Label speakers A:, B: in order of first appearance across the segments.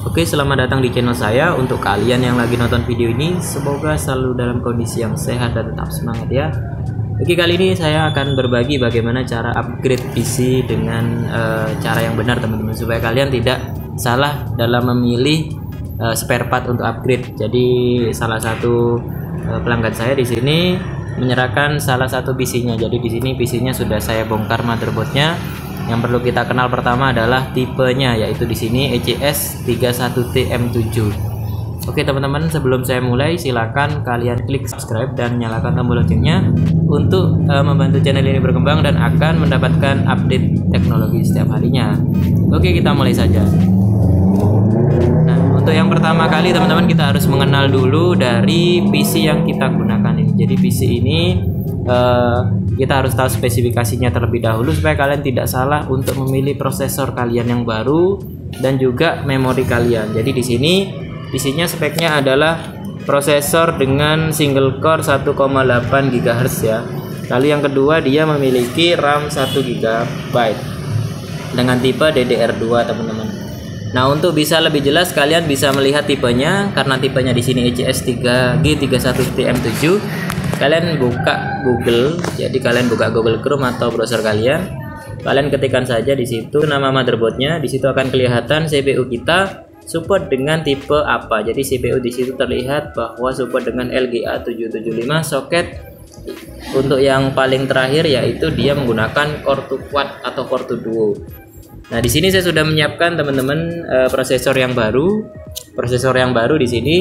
A: Oke, selamat datang di channel saya. Untuk kalian yang lagi nonton video ini, semoga selalu dalam kondisi yang sehat dan tetap semangat ya. Oke, kali ini saya akan berbagi bagaimana cara upgrade PC dengan cara yang benar teman-teman, supaya kalian tidak salah dalam memilih spare part untuk upgrade. Jadi salah satu pelanggan saya di sini menyerahkan salah satu PC-nya. Jadi di sini PC-nya sudah saya bongkar motherboardnya. Yang perlu kita kenal pertama adalah tipenya, yaitu di sini ECS 31TM7. Oke teman-teman, sebelum saya mulai silakan kalian klik subscribe dan nyalakan tombol loncengnya untuk membantu channel ini berkembang dan akan mendapatkan update teknologi setiap harinya. Oke, kita mulai saja. Nah, untuk yang pertama kali teman-teman, kita harus mengenal dulu dari PC yang kita gunakan ini. Jadi PC ini kita harus tahu spesifikasinya terlebih dahulu supaya kalian tidak salah untuk memilih prosesor kalian yang baru dan juga memori kalian. Jadi di sini PC-nya speknya adalah prosesor dengan single core 1,8 GHz ya. Lalu yang kedua, dia memiliki RAM 1 GB dengan tipe DDR2 teman-teman. Nah, untuk bisa lebih jelas kalian bisa melihat tipenya, karena tipenya di sini ECS 3G31TM7. Kalian buka Google, jadi kalian buka Google Chrome atau browser kalian ketikkan saja di situ nama motherboardnya. Di situ akan kelihatan CPU kita support dengan tipe apa. Jadi CPU di situ terlihat bahwa support dengan LGA 775 soket. Untuk yang paling terakhir yaitu dia menggunakan Core 2 Quad atau Core 2 Duo. Nah, di sini saya sudah menyiapkan teman-teman prosesor yang baru. Prosesor yang baru di sini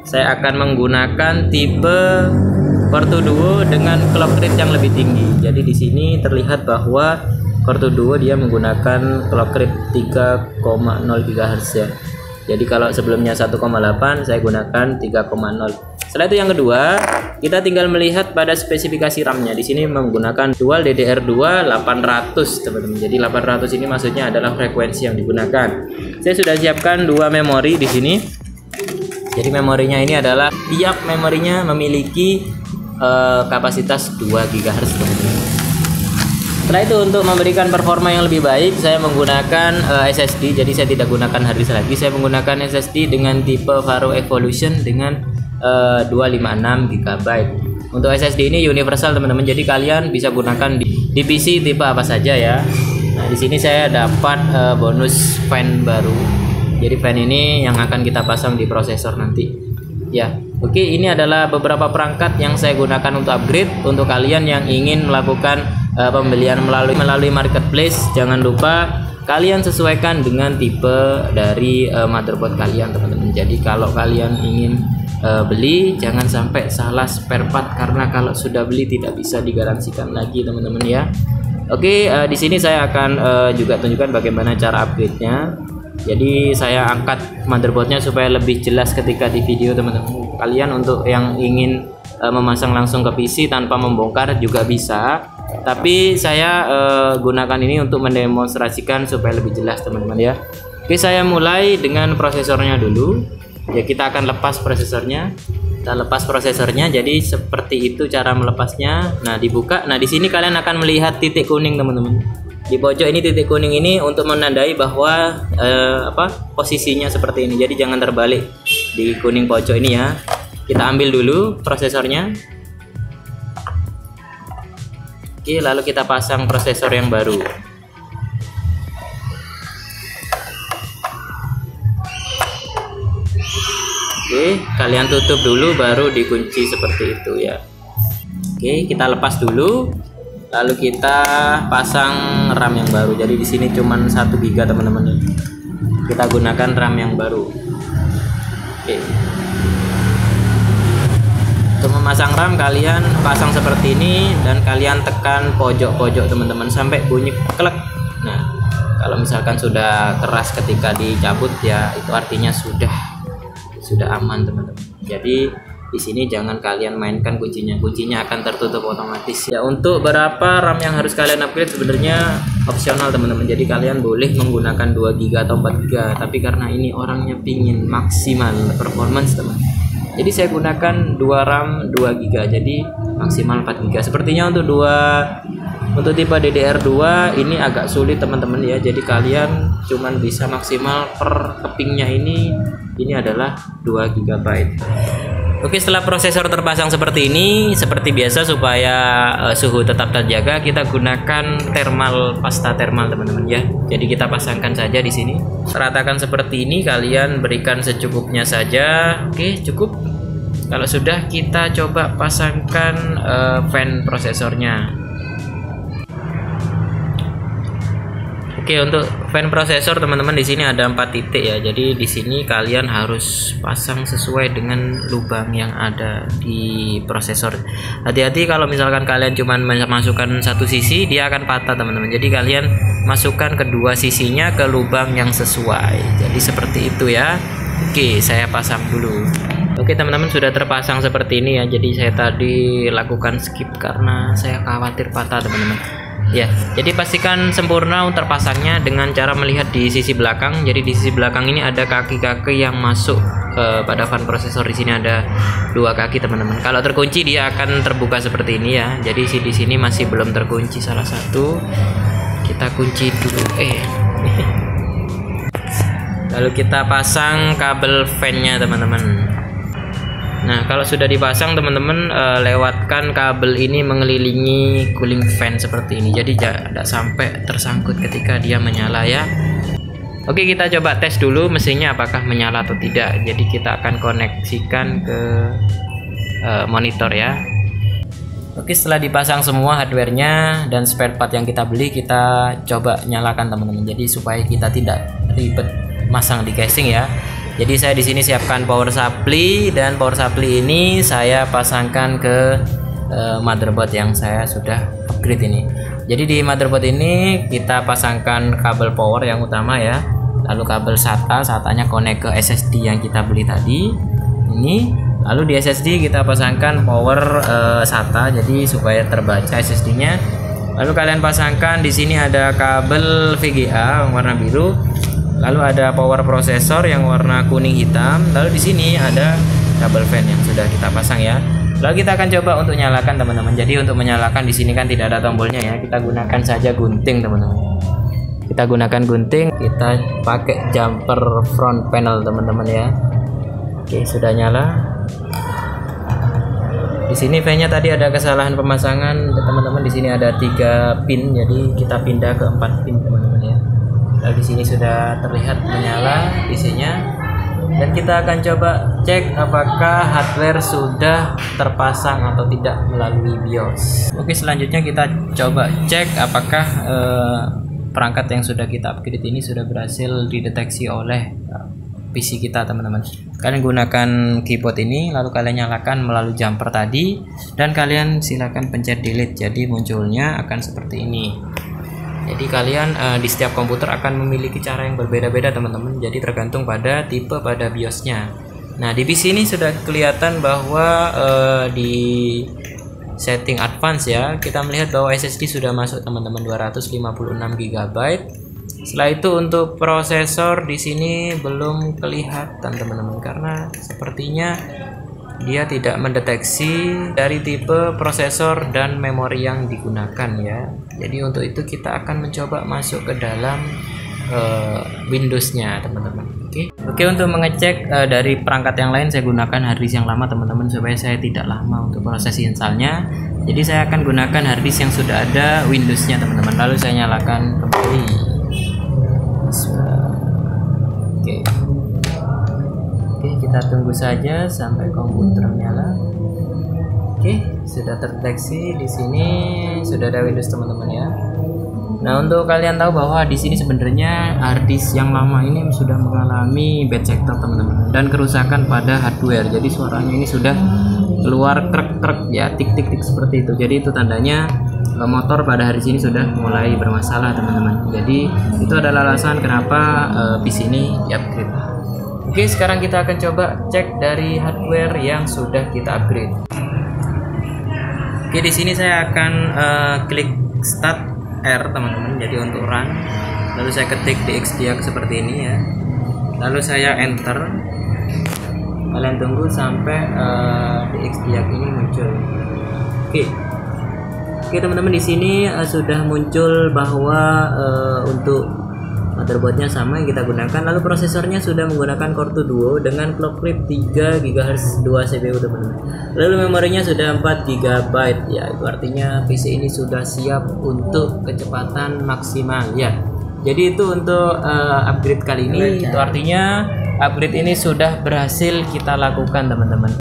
A: saya akan menggunakan tipe Core 2 Duo dengan clock rate yang lebih tinggi. Jadi di sini terlihat bahwa Core 2 Duo dia menggunakan clock rate 3,0 GHz ya. Jadi kalau sebelumnya 1,8, saya gunakan 3,0. Setelah itu yang kedua, kita tinggal melihat pada spesifikasi RAM-nya. Di sini menggunakan dual DDR2 800 teman-teman. Jadi 800 ini maksudnya adalah frekuensi yang digunakan. Saya sudah siapkan dua memori di sini. Jadi memorinya ini adalah tiap memorinya memiliki kapasitas 2 GHz teman-teman. Setelah itu untuk memberikan performa yang lebih baik, saya menggunakan SSD. Jadi saya tidak gunakan hard disk lagi, saya menggunakan SSD dengan tipe Varo Evolution dengan 256 GB. Untuk SSD ini universal teman-teman, jadi kalian bisa gunakan di PC tipe apa saja ya. Nah, di sini saya dapat bonus fan baru. Jadi fan ini yang akan kita pasang di prosesor nanti ya. Oke, ini adalah beberapa perangkat yang saya gunakan untuk upgrade. Untuk kalian yang ingin melakukan pembelian melalui marketplace, jangan lupa kalian sesuaikan dengan tipe dari motherboard kalian teman-teman. Jadi kalau kalian ingin beli, jangan sampai salah spare part, karena kalau sudah beli tidak bisa digaransikan lagi teman-teman ya. Oke, di sini saya akan juga tunjukkan bagaimana cara upgrade-nya. Jadi saya angkat motherboardnya supaya lebih jelas ketika di video teman-teman. Kalian untuk yang ingin memasang langsung ke PC tanpa membongkar juga bisa, tapi saya gunakan ini untuk mendemonstrasikan supaya lebih jelas teman-teman ya. Oke, saya mulai dengan prosesornya dulu ya. Kita akan lepas prosesornya. Kita lepas prosesornya, jadi seperti itu cara melepasnya. Nah, dibuka. Nah, di sini kalian akan melihat titik kuning teman-teman. Di pojok ini titik kuning ini untuk menandai bahwa posisinya seperti ini. Jadi jangan terbalik di kuning pojok ini ya. Kita ambil dulu prosesornya. Oke, lalu kita pasang prosesor yang baru. Oke, kalian tutup dulu baru dikunci seperti itu ya. Oke, kita lepas dulu. Lalu kita pasang RAM yang baru. Jadi di sini cuman 1 GB teman-teman. Kita gunakan RAM yang baru. Oke. Untuk memasang RAM, kalian pasang seperti ini dan kalian tekan pojok-pojok teman-teman sampai bunyi klek. Nah, kalau misalkan sudah keras ketika dicabut ya, itu artinya sudah aman teman-teman. Jadi di sini jangan kalian mainkan kuncinya akan tertutup otomatis ya. Untuk berapa RAM yang harus kalian upgrade sebenarnya opsional teman-teman. Jadi kalian boleh menggunakan 2 GB atau 4 GB, tapi karena ini orangnya pingin maksimal performance teman, jadi saya gunakan 2 RAM 2 GB, jadi maksimal 4 GB. Sepertinya untuk 2 Untuk tipe DDR2 ini agak sulit teman-teman ya. Jadi kalian cuman bisa maksimal per kepingnya ini adalah 2 GB. Oke, setelah prosesor terpasang seperti ini, seperti biasa supaya suhu tetap terjaga, kita gunakan pasta thermal teman-teman ya. Jadi kita pasangkan saja di sini. Ratakan seperti ini, kalian berikan secukupnya saja. Oke, cukup. Kalau sudah, kita coba pasangkan fan prosesornya. Oke, untuk fan prosesor teman-teman di sini ada 4 titik ya. Jadi di sini kalian harus pasang sesuai dengan lubang yang ada di prosesor. Hati-hati kalau misalkan kalian cuma masukkan satu sisi, dia akan patah teman-teman. Jadi kalian masukkan kedua sisinya ke lubang yang sesuai. Jadi seperti itu ya. Oke, saya pasang dulu. Oke teman-teman, sudah terpasang seperti ini ya. Jadi saya tadi lakukan skip karena saya khawatir patah teman-teman. Ya, jadi pastikan sempurna terpasangnya dengan cara melihat di sisi belakang. Jadi di sisi belakang ini ada kaki-kaki yang masuk pada fan prosesor. Di sini ada 2 kaki teman-teman. Kalau terkunci dia akan terbuka seperti ini ya. Jadi di sini masih belum terkunci salah satu. Kita kunci dulu. Lalu kita pasang kabel fan-nya teman-teman. Nah, kalau sudah dipasang teman-teman, lewatkan kabel ini mengelilingi cooling fan seperti ini. Jadi tidak sampai tersangkut ketika dia menyala ya. Oke, kita coba tes dulu mesinnya apakah menyala atau tidak. Jadi kita akan koneksikan ke monitor ya. Oke, setelah dipasang semua hardware-nya dan spare part yang kita beli, kita coba nyalakan teman-teman. Jadi supaya kita tidak ribet masang di casing ya. Jadi saya di sini siapkan power supply, dan power supply ini saya pasangkan ke motherboard yang saya sudah upgrade ini. Jadi di motherboard ini kita pasangkan kabel power yang utama ya. Lalu kabel SATA-nya connect ke SSD yang kita beli tadi. Ini lalu di SSD kita pasangkan power SATA jadi supaya terbaca SSD-nya. Lalu kalian pasangkan di sini ada kabel VGA warna biru. Lalu ada power processor yang warna kuning hitam. Lalu di sini ada kabel fan yang sudah kita pasang ya. Lalu kita akan coba untuk nyalakan teman-teman. Jadi untuk menyalakan di sini kan tidak ada tombolnya ya. Kita gunakan saja gunting teman-teman. Kita gunakan gunting. Kita pakai jumper front panel teman-teman ya. Oke, sudah nyala. Di sini fan-nya tadi ada kesalahan pemasangan teman-teman. Di sini ada 3 pin. Jadi kita pindah ke 4 pin teman-teman ya. Lalu di sini sudah terlihat menyala isinya, dan kita akan coba cek apakah hardware sudah terpasang atau tidak melalui BIOS. Oke, selanjutnya kita coba cek apakah perangkat yang sudah kita upgrade ini sudah berhasil dideteksi oleh PC kita teman-teman. Kalian gunakan keyboard ini, lalu kalian nyalakan melalui jumper tadi, dan kalian silakan pencet delete. Jadi munculnya akan seperti ini. Jadi kalian di setiap komputer akan memiliki cara yang berbeda-beda teman-teman. Jadi tergantung pada tipe pada BIOSnya. Nah di PC ini sudah kelihatan bahwa di setting advance ya, kita melihat bahwa SSD sudah masuk teman-teman 256 GB. Setelah itu untuk prosesor di sini belum kelihatan teman-teman karena sepertinya dia tidak mendeteksi dari tipe prosesor dan memori yang digunakan ya. Jadi untuk itu kita akan mencoba masuk ke dalam Windows-nya teman-teman. Oke, untuk mengecek dari perangkat yang lain saya gunakan harddisk yang lama teman-teman supaya saya tidak lama untuk proses installnya. Jadi saya akan gunakan harddisk yang sudah ada Windows-nya teman-teman. Lalu saya nyalakan kembali. Oke, kita tunggu saja sampai komputer menyala. Oke, sudah terdeteksi di sini sudah ada Windows teman-teman ya. Nah, untuk kalian tahu bahwa di sini sebenarnya harddisk yang lama ini sudah mengalami bad sector teman-teman dan kerusakan pada hardware. Jadi suaranya ini sudah keluar krek-krek ya, tik-tik-tik seperti itu. Jadi itu tandanya motor pada hari ini sudah mulai bermasalah teman-teman. Jadi itu adalah alasan kenapa PC ini di-upgrade. Oke, sekarang kita akan coba cek dari hardware yang sudah kita upgrade. Oke, di sini saya akan klik start R teman-teman. Jadi untuk run, lalu saya ketik DXDiag seperti ini ya. Lalu saya enter. Kalian tunggu sampai DXDiag ini muncul. Oke. Oke teman-teman, di sini sudah muncul bahwa untuk motherboardnya sama yang kita gunakan, lalu prosesornya sudah menggunakan Core 2 Duo dengan clock speed 3 GHz 2 CPU teman-teman. Lalu memorinya sudah 4 GB ya, itu artinya PC ini sudah siap untuk kecepatan maksimal ya. Jadi itu untuk upgrade kali ini, itu artinya upgrade ini sudah berhasil kita lakukan teman-teman.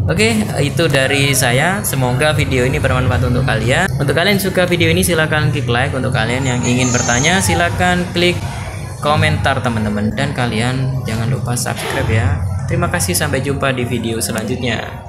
A: Oke, itu dari saya. Semoga video ini bermanfaat untuk kalian. Untuk kalian suka video ini silahkan klik like. Untuk kalian yang ingin bertanya silahkan klik komentar teman-teman. Dan kalian jangan lupa subscribe ya. Terima kasih, sampai jumpa di video selanjutnya.